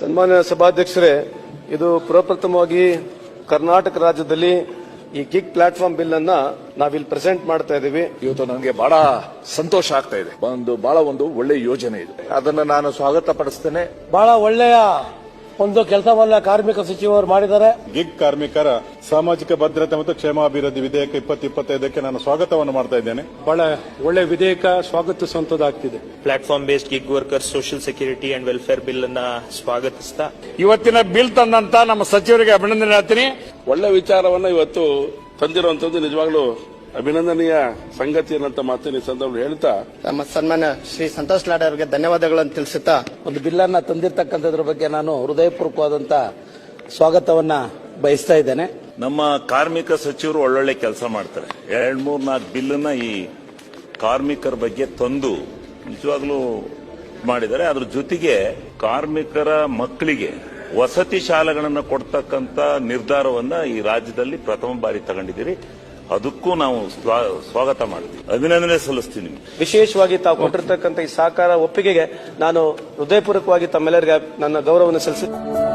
ಸನ್ಮಾನ್ಯ ಸಭಾಧ್ಯಕ್ಷರೇ, ಇದು ಪ್ರಪ್ರಥಮವಾಗಿ ಕರ್ನಾಟಕ ರಾಜ್ಯದಲ್ಲಿ ಈ ಗಿಗ್ ಪ್ಲಾಟ್ಫಾರ್ಮ್ ಬಿಲ್ ಅನ್ನ ನಾವಿಲ್ಲಿ ಪ್ರೆಸೆಂಟ್ ಮಾಡ್ತಾ ಇದ್ದೀವಿ. ಇವತ್ತು ನನಗೆ ಬಹಳ ಸಂತೋಷ ಆಗ್ತಾ ಇದೆ. ಬಹಳ ಒಂದು ಒಳ್ಳೆ ಯೋಜನೆ ಇದು. ಅದನ್ನ ನಾನು ಸ್ವಾಗತ ಪಡಿಸ್ತೇನೆ. ಬಹಳ ಒಳ್ಳೆಯ ಒಂದು ಕೆಲಸವನ್ನ ಕಾರ್ಮಿಕ ಸಚಿವರು ಮಾಡಿದ್ದಾರೆ. ಗಿಗ್ ಕಾರ್ಮಿಕರ ಸಾಮಾಜಿಕ ಭದ್ರತೆ ಮತ್ತು ಕ್ಷೇಮಾಭಿವೃದ್ಧಿ ವಿಧೇಯಕ 2025ಕ್ಕೆ ನಾನು ಸ್ವಾಗತವನ್ನು ಮಾಡ್ತಾ ಇದ್ದೇನೆ. ಬಹಳ ಒಳ್ಳೆ ವಿಧೇಯಕ ಸ್ವಾಗತಿಸುವಂತದ್ದಾಗ್ತಿದೆ. Platform based gig workers social security and welfare bill ಅನ್ನ ಸ್ವಾಗತಿಸ್ತಾ ಇವತ್ತಿನ ಬಿಲ್ ತಂದಂತ ನಮ್ಮ ಸಚಿವರಿಗೆ ಅಭಿನಂದನೆ ಹೇಳ್ತೀನಿ. ಒಳ್ಳೆ ವಿಚಾರವನ್ನ ಇವತ್ತು ತಂದಿರುವಂತದ್ದು ನಿಜವಾಗ್ಲೂ ಅಭಿನಂದನೀಯ ಸಂಗತಿ ಅನ್ನಂತ ಮಾತಿನ ಸಂದರ್ಭ ಹೇಳ್ತಾ ನಮ್ಮ ಸನ್ಮಾನ್ಯ ಶ್ರೀ ಸಂತೋಷ್ ಲಾಡ್ ಅವರಿಗೆ ಧನ್ಯವಾದಗಳನ್ನು ತಿಳಿಸುತ್ತಾ ಒಂದು ಬಿಲ್ ಅನ್ನ ತಂದಿರತಕ್ಕಂಥದ್ರ ಬಗ್ಗೆ ನಾನು ಹೃದಯಪೂರ್ವಕವಾದಂತ ಸ್ವಾಗತವನ್ನ ಬಯಸ್ತಾ ಇದ್ದೇನೆ. ನಮ್ಮ ಕಾರ್ಮಿಕ ಸಚಿವರು ಒಳ್ಳೊಳ್ಳೆ ಕೆಲಸ ಮಾಡ್ತಾರೆ. 2-3-4 ಬಿಲ್ಲನ್ನ ಈ ಕಾರ್ಮಿಕರ ಬಗ್ಗೆ ತಂದು ನಿಜವಾಗ್ಲೂ ಮಾಡಿದ್ದಾರೆ. ಅದ್ರ ಜೊತೆಗೆ ಕಾರ್ಮಿಕರ ಮಕ್ಕಳಿಗೆ ವಸತಿ ಶಾಲೆಗಳನ್ನು ಕೊಡ್ತಕ್ಕಂತ ನಿರ್ಧಾರವನ್ನ ಈ ರಾಜ್ಯದಲ್ಲಿ ಪ್ರಥಮ ಬಾರಿ ತಗೊಂಡಿದ್ದೀರಿ. ಅದಕ್ಕೂ ನಾವು ಸ್ವಾಗತ ಮಾಡ್ತೀವಿ, ಅಭಿನಂದನೆ ಸಲ್ಲಿಸ್ತೀನಿ. ವಿಶೇಷವಾಗಿ ತಾವು ಕೊಟ್ಟಿರ್ತಕ್ಕಂಥ ಈ ಸಹಕಾರ ಒಪ್ಪಿಗೆಗೆ ನಾನು ಹೃದಯಪೂರ್ವಕವಾಗಿ ತಮ್ಮೆಲ್ಲರಿಗೆ ನನ್ನ ಗೌರವವನ್ನು ಸಲ್ಲಿಸುತ್ತೇನೆ.